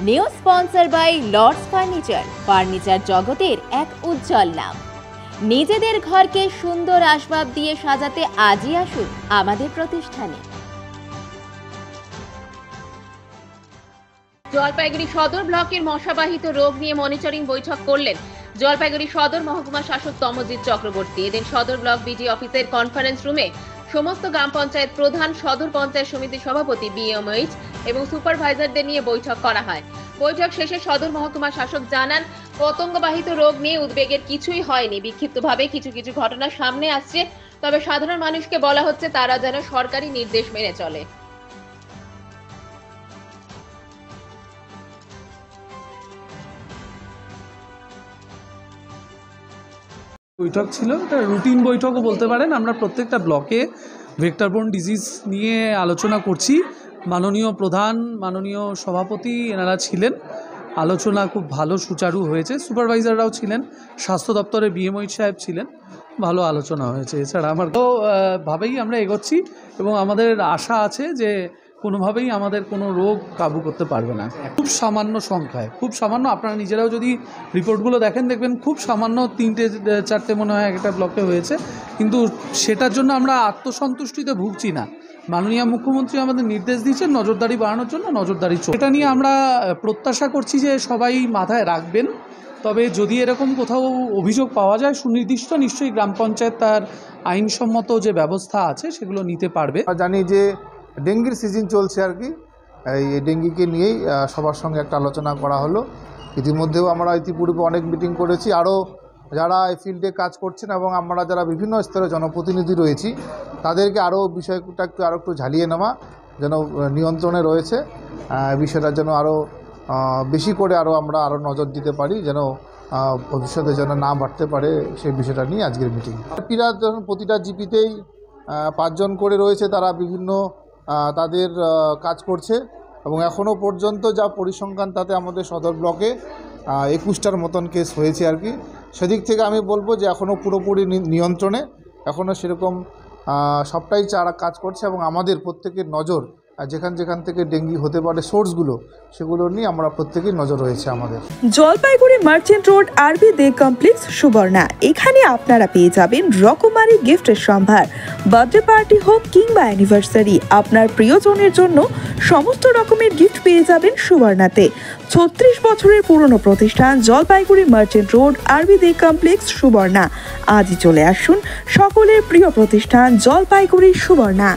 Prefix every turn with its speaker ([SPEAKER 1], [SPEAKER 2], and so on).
[SPEAKER 1] New sponsor by Lords furniture জগতের এক উজ্জ্বল নাম। নিজেদের ঘরকে সুন্দর আসবাব দিয়ে সাজাতে আজই আসুন আমাদের প্রতিষ্ঠানে। জলপাইগুড়ি সদর ব্লকের মশাবাহিত রোগ নিয়ে মনিটরিং বৈঠক করলেন জলপাইগুড়ি সদর মহকুমা শাসক তমজিৎ চক্রবর্তী। এদিন সদর ব্লক বিডি অফিসের কনফারেন্স রুমে সমস্ত গ্রাম পঞ্চায়েত প্রধান, সদর পঞ্চায়েত সমিতির সভাপতি, বিএমএইচ এবং সুপারভাইজারদের নিয়ে বৈঠক করা হয়। বৈঠক শেষে সদর মহকুমা শাসক জানান, পতঙ্গবাহিত রোগ নিয়ে উদ্বেগের কিছুই হয়নি। বিক্ষিপ্তভাবে কিছু ঘটনা সামনে আসছে, তবে সাধারণ মানুষকে বলা হচ্ছে তারা যেন সরকারি নির্দেশ মেনে চলে।
[SPEAKER 2] বৈঠক ছিল, এটা রুটিন বৈঠকও বলতে পারেন। আমরা প্রত্যেকটা ব্লকে ভেক্টরবোর্ন ডিজিজ নিয়ে আলোচনা করছি। মাননীয় প্রধান, মাননীয় সভাপতি এনারা ছিলেন। আলোচনা খুব ভালো, সুচারু হয়েছে। সুপারভাইজাররাও ছিলেন, স্বাস্থ্য দপ্তরের বিএমওইচ সাহেব ছিলেন। ভালো আলোচনা হয়েছে। এছাড়া আমার ভাবেই আমরা এগোচ্ছি এবং আমাদের আশা আছে যে কোনোভাবেই আমাদের কোনো রোগ কাবু করতে পারবে না। খুব সামান্য সংখ্যায়, খুব সামান্য, আপনারা নিজেরাও যদি রিপোর্টগুলো দেখবেন খুব সামান্য 3-4টে মনে হয় একটা ব্লকে হয়েছে, কিন্তু সেটার জন্য আমরা আত্মসন্তুষ্টিতে ভুগছি না। মাননীয় মুখ্যমন্ত্রী আমাদের নির্দেশ দিয়েছেন নজরদারি বাড়ানোর জন্য, নজরদারি চলছে। এটা নিয়ে আমরা প্রত্যাশা করছি যে সবাই মাথায় রাখবেন। তবে যদি এরকম কোথাও অভিযোগ পাওয়া যায় সুনির্দিষ্ট, নিশ্চয়ই গ্রাম পঞ্চায়েত তার আইনসম্মত যে ব্যবস্থা আছে সেগুলো নিতে পারবে।
[SPEAKER 3] জানি যে ডেঙ্গির সিজন চলছে আর কি, এই ডেঙ্গিকে নিয়েই সবার সঙ্গে একটা আলোচনা করা হলো। ইতিমধ্যেও আমরা ইতিপূর্বে অনেক মিটিং করেছি। আরও যারা এই ফিল্ডে কাজ করছেন এবং আমরা যারা বিভিন্ন স্তরে জনপ্রতিনিধি রয়েছি তাদেরকে আরও বিষয়টা একটু ঝালিয়ে নেওয়া, যেন নিয়ন্ত্রণে রয়েছে বিষয়টা, যেন আরও বেশি করে আমরা নজর দিতে পারি, যেন ভবিষ্যতে যেন না বাড়তে পারে সেই বিষয়টা নিয়ে আজকের মিটিং। পিরা যখন প্রতিটা জিপিতেই 5 জন করে রয়েছে, তারা বিভিন্ন তাদের কাজ করছে এবং এখনও পর্যন্ত যা পরিসংখ্যান তাতে আমাদের সদর ব্লকে 21টার মতন কেস হয়েছে আর কি। সেদিক থেকে আমি বলবো যে এখনও পুরোপুরি নিয়ন্ত্রণে, এখনও সেরকম সবটাই যারা কাজ করছে এবং আমাদের প্রত্যেকের নজর যেখান থেকে ডেঙ্গি হতে পারে সোর্সগুলো, সেগুলো নিয়ে আমরা প্রত্যেকেই নজর রয়েছে আমাদের।
[SPEAKER 4] জলপাইগুড়ি মার্চেন্ট রোড আরবি দে কমপ্লেক্স সুবর্ণা, এখানে আপনারা পেয়ে যাবেন রকমারি গিফটের সম্ভার। বার্থডে পার্টি হোক কিংবা অ্যানিভার্সারি, আপনার প্রিয়জনের জন্য সমস্ত রকমের গিফট পেয়ে যাবেন সুবর্ণাতে। 36 বছরের পুরনো প্রতিষ্ঠান জলপাইগুড়ি মার্চেন্ট রোড আরবি দে কমপ্লেক্স সুবর্ণা। আজই চলে আসুন সকলের প্রিয় প্রতিষ্ঠান জলপাইগুড়ি সুবর্ণা।